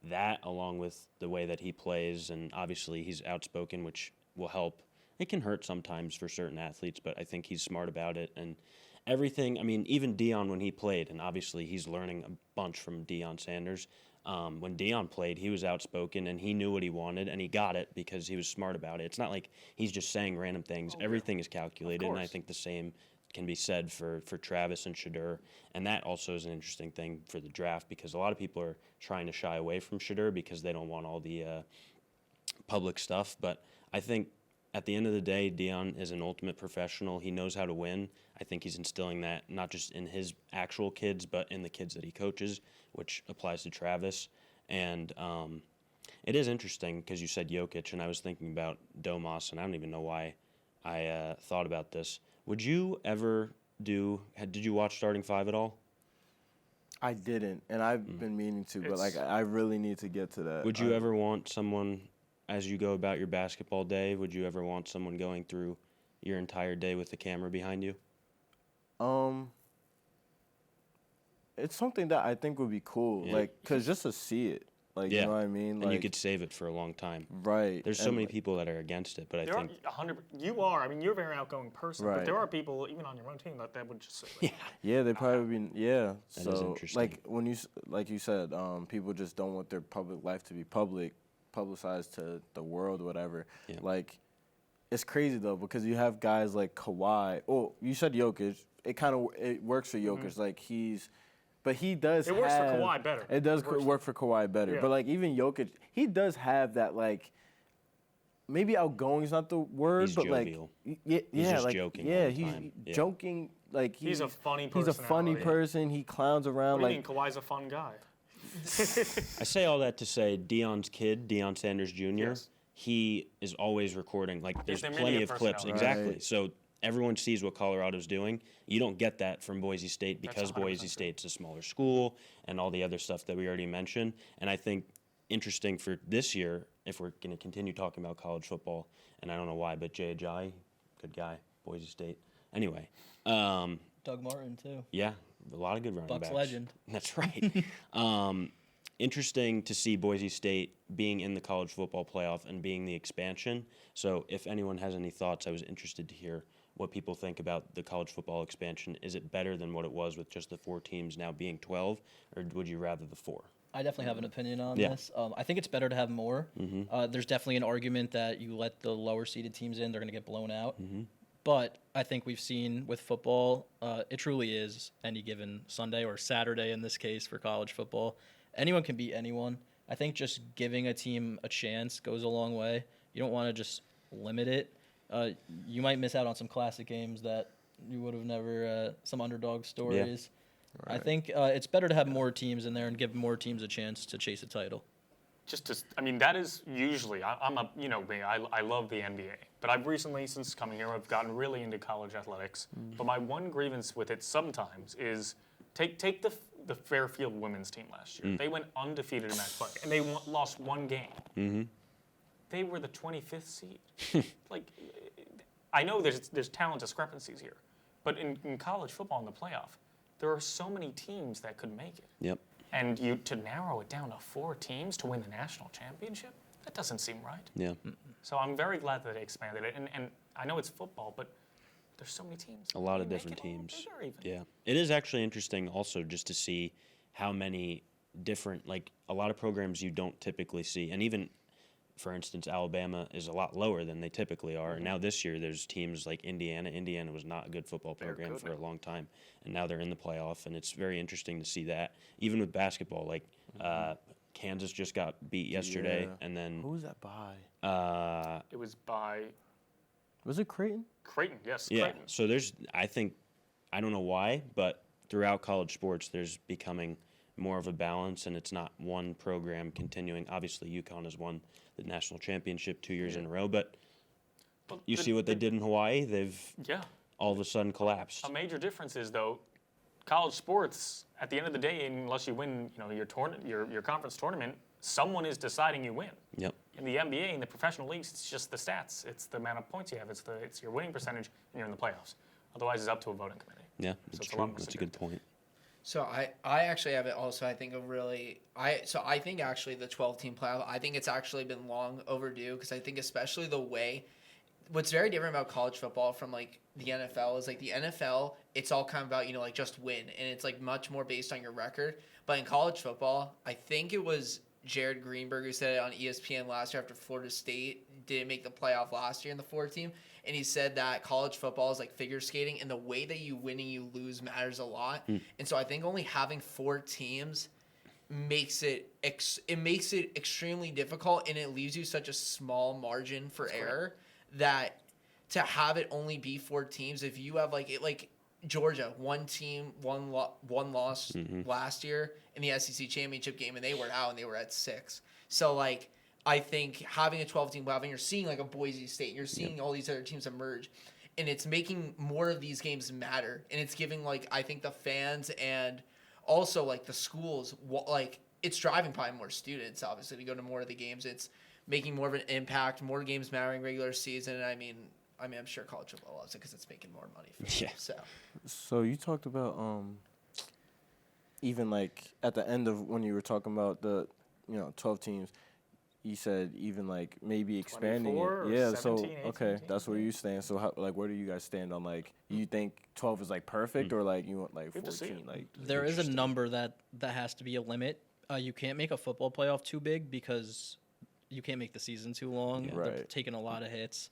that, along with the way that he plays, and obviously he's outspoken, which will help. It can hurt sometimes for certain athletes, but I think he's smart about it. And everything, I mean, even Deion when he played, and obviously he's learning a bunch from Deion Sanders. When Deion played, he was outspoken and he knew what he wanted and he got it because he was smart about it. It's not like he's just saying random things. Everything is calculated, and I think the same can be said for Travis and Shedeur. And that also is an interesting thing for the draft because a lot of people are trying to shy away from Shedeur because they don't want all the public stuff. But I think at the end of the day, Deion is an ultimate professional. He knows how to win. I think he's instilling that not just in his actual kids, but in the kids that he coaches, which applies to Travis. And it is interesting because you said Jokic, and I was thinking about Domas, and I don't even know why I thought about this. Would you ever did you watch Starting Five at all? I didn't, and I've been meaning to, but like I really need to get to that. Would you ever want someone, as you go about your basketball day, would you ever want someone going through your entire day with the camera behind you? It's something that I think would be cool, like, cause just to see it, like, you know what I mean? And like, you could save it for a long time. Right. There's so many people that are against it, but I think... You are. I mean, you're a very outgoing person, Right. but there are people, even on your own team, that would just say, Yeah, they probably would be, yeah. That so, is interesting. like, when you, like you said, people just don't want their public life to be publicized to the world or whatever. Yeah. Like, it's crazy, though, because you have guys like Kawhi. Oh, you said Jokic. It works for Jokic. Like, but he does It works for Kawhi better. It does work for Kawhi better. Yeah. But, like, even Jokic, he does have that, like, maybe outgoing is not the word, He's but, jovial. like, He's just like, joking yeah, all the he's time. Yeah. joking. Like, He's a funny He's a funny personality. person. He clowns around. What do you like, mean Kawhi's a fun guy? I say all that to say Deion's kid, Deion Sanders Jr., Yes. he is always recording. Like, there's their plenty media of clips. personality. Exactly. Right. So everyone sees what Colorado's doing. You don't get that from Boise State because 100% Boise true. State's a smaller school and all the other stuff that we already mentioned. And I think interesting for this year, if we're going to continue talking about college football, and I don't know why, but Jay Ajayi, good guy, Boise State. Anyway, Doug Martin, too. yeah, a lot of good running Bucks backs. legend. That's right. Interesting to see Boise State being in the college football playoff and being the expansion. So if anyone has any thoughts, I was interested to hear what people think about the college football expansion. Is it better than what it was with just the 4 teams now being 12, or would you rather the 4? I definitely have an opinion on Yeah. this. I think it's better to have more. There's definitely an argument that you let the lower seeded teams in, they're going to get blown out. But I think we've seen with football, it truly is any given Sunday or Saturday in this case for college football. Anyone can beat anyone. I think just giving a team a chance goes a long way. You don't want to just limit it. You might miss out on some classic games that you would have never, some underdog stories. I think it's better to have more teams in there and give more teams a chance to chase a title. That is usually, I'm a, you know me, I love the NBA. But I've recently, since coming here, I've gotten really into college athletics. But my one grievance with it sometimes is take the Fairfield women's team last year. They went undefeated in that play, and they lost one game. They were the 25th seed. Like, I know there's talent discrepancies here, but in college football in the playoff, there are so many teams that could make it. Yep. And to narrow it down to 4 teams to win the national championship, that doesn't seem right. Yeah. So I'm very glad that they expanded it. And I know it's football, but there's so many teams. A lot of Make different it a little teams. bigger even. Yeah. It is actually interesting also just to see how many different, like, a lot of programs you don't typically see. And even, for instance, Alabama is a lot lower than they typically are. And now this year there's teams like Indiana. Indiana was not a good football program for a long time. And now they're in the playoff, and it's very interesting to see that. Even with basketball, like Kansas just got beat yesterday. Yeah. And then who was that by? It was by Was it Creighton? Creighton, yes. yeah, Creighton. so there's, I think, I don't know why, but throughout college sports there's becoming more of a balance, and it's not one program continuing. Obviously, UConn has won the national championship 2 years in a row, but you see what they did in Hawaii? They've all of a sudden collapsed. A major difference is, though, college sports, at the end of the day, unless you win your conference tournament, someone is deciding you win. Yep. In the NBA, in the professional leagues, it's just the stats. It's the amount of points you have. It's your winning percentage, and you're in the playoffs. Otherwise, it's up to a voting committee. Yeah, So that's it's a lot true. more That's a good point. So I actually have it also, I think, I think actually the 12-team playoff, I think it's actually been long overdue, because I think especially the way, what's very different about college football from like the NFL is like the NFL, it's all kind of about, like just win, and it's like much more based on your record. But in college football, I think it was Jared Greenberg who said it on ESPN last year after Florida State didn't make the playoff last year in the 4th team. And he said that college football is like figure skating, and the way that you win and you lose matters a lot. And so I think only having 4 teams makes it extremely difficult, and it leaves you such a small margin for error that to have it only be 4 teams, if you have like Georgia, 1 team, one loss last year in the SEC championship game, and they were out and they were at 6. So like, I think having a 12-team playoff, and you're seeing like a Boise State, you're seeing all these other teams emerge, and it's making more of these games matter, and it's giving, like, I think the fans and also like the schools, like it's driving probably more students obviously to go to more of the games. It's making more of an impact, more games mattering regular season. And I mean, I'm sure college football loves it because it's making more money for them. So you talked about even like at the end of when you were talking about the 12 teams, you said even like maybe expanding it. Yeah. 17, 18 okay, teams, that's where you stand. So how, like, where do you guys stand on like? You think 12 is like perfect, or like you want like Good to see 14? it. Like There is a number that has to be a limit. You can't make a football playoff too big because you can't make the season too long. Yeah. They're Right. taking a lot of hits.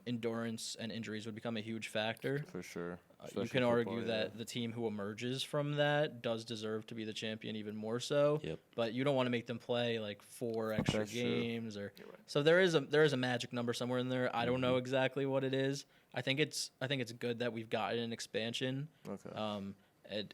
Endurance and injuries would become a huge factor. for sure. You Especially can football, argue yeah. that the team who emerges from that does deserve to be the champion even more so. Yep. But you don't want to make them play like 4 extra That's true. games or You're right. so there is a magic number somewhere in there. I don't know exactly what it is. I think it's good that we've gotten an expansion. Okay.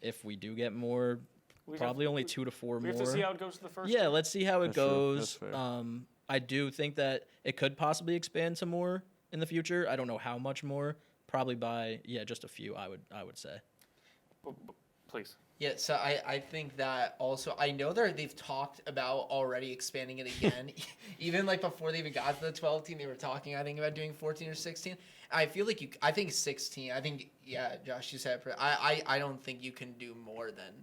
If we do get more, We have- probably only 2 to 4 We more. have to see how it goes to the first. Yeah, two. let's see how it That's true. goes. That's fair. I do think that it could possibly expand to more in the future. I don't know how much more. Probably by just a few. I would say. Please. Yeah, so I think that also I know they've talked about already expanding it again. Even like before they even got to the 12 team, they were talking I think about doing 14 or 16. I feel like I think 16. I think Josh, you said it. I don't think you can do more than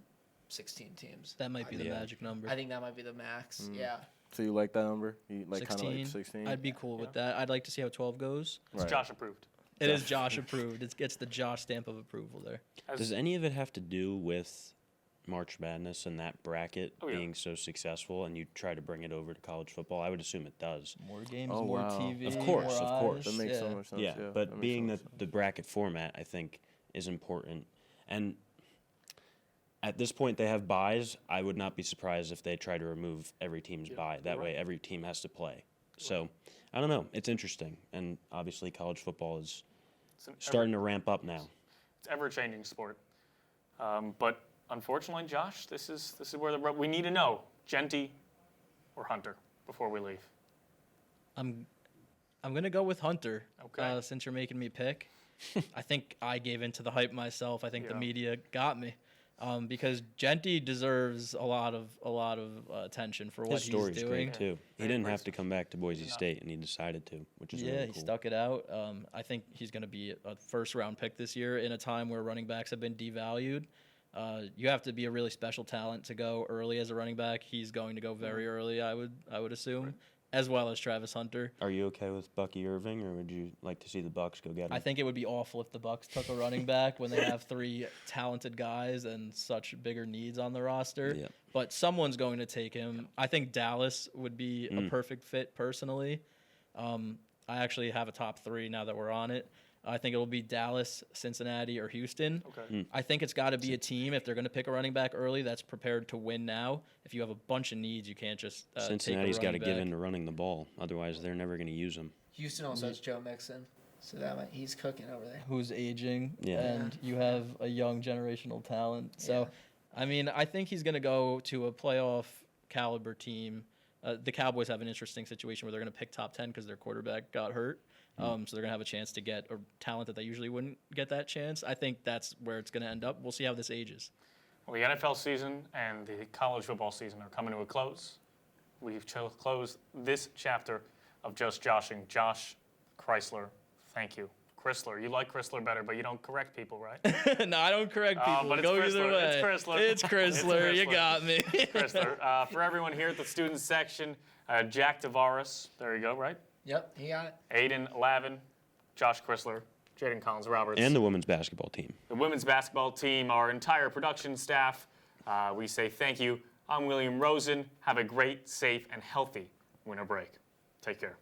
16 teams. That might be the magic number. I think that might be the max. Yeah. So you like that number? You like kind of 16. like 16? I'd be cool with that. I'd like to see how 12 goes. It's Right. Josh approved. It is Josh approved. It gets the Josh stamp of approval there. Does any of it have to do with March Madness and that bracket Oh, yeah. being so successful, and you try to bring it over to college football? I would assume it does. More games, Oh, more wow. TV. Of course, more of course. eyes. That makes so Yeah. much sense. Yeah, that but makes being so the, much sense. the bracket format, I think, is important. And at this point, they have buys. I would not be surprised if they try to remove every team's buy. That way, every team has to play. So, I don't know. It's interesting. And obviously, college football is It's an starting to ramp up now. It's ever-changing sport. But unfortunately, Josh, this is where we need to know: Genty or Hunter before we leave. I'm gonna go with Hunter. Okay. Since you're making me pick, I think I gave into the hype myself. I think the Yeah. media got me. Because Genty deserves a lot of attention for what His he's story's doing. great, too. He Very didn't have to impressive. come back to Boise State, and he decided to, which is Yeah, really he cool. stuck it out. I think he's going to be a first-round pick this year in a time where running backs have been devalued. You have to be a really special talent to go early as a running back. He's going to go very early, I would assume, as well as Travis Hunter. Are you okay with Bucky Irving, or would you like to see the Bucks go get him? I think it would be awful if the Bucks took a running back when they have 3 talented guys and such bigger needs on the roster. Yeah. But someone's going to take him. I think Dallas would be a perfect fit personally. I actually have a top 3 now that we're on it. I think it will be Dallas, Cincinnati, or Houston. Okay. I think it's got to be a team, if they're going to pick a running back early, that's prepared to win now. If you have a bunch of needs, you can't just Cincinnati's got to give in to running the ball. Otherwise, they're never going to use him. Houston also has Joe Mixon, so he's cooking over there. Who's aging, Yeah. and you have a young generational talent. So, I mean, I think he's going to go to a playoff caliber team. The Cowboys have an interesting situation where they're going to pick top 10 because their quarterback got hurt. So they're going to have a chance to get a talent that they usually wouldn't get that chance. I think that's where it's going to end up. We'll see how this ages. Well, the NFL season and the college football season are coming to a close. We've closed this chapter of Just Joshin. Josh, Crysler, thank you. Crysler, you like Crysler better, but you don't correct people, right? No, I don't correct people. but it's Go either Crysler. way. It's Crysler. It's Crysler. You Crysler. got me. Crysler. For everyone here at the student section, Jack Tavares, there you go, right? Yep, he got it. Aidan, Lavin, Josh Crysler, Jadin Collins-Roberts. And the women's basketball team. The women's basketball team, our entire production staff. We say thank you. I'm William Rosen. Have a great, safe, and healthy winter break. Take care.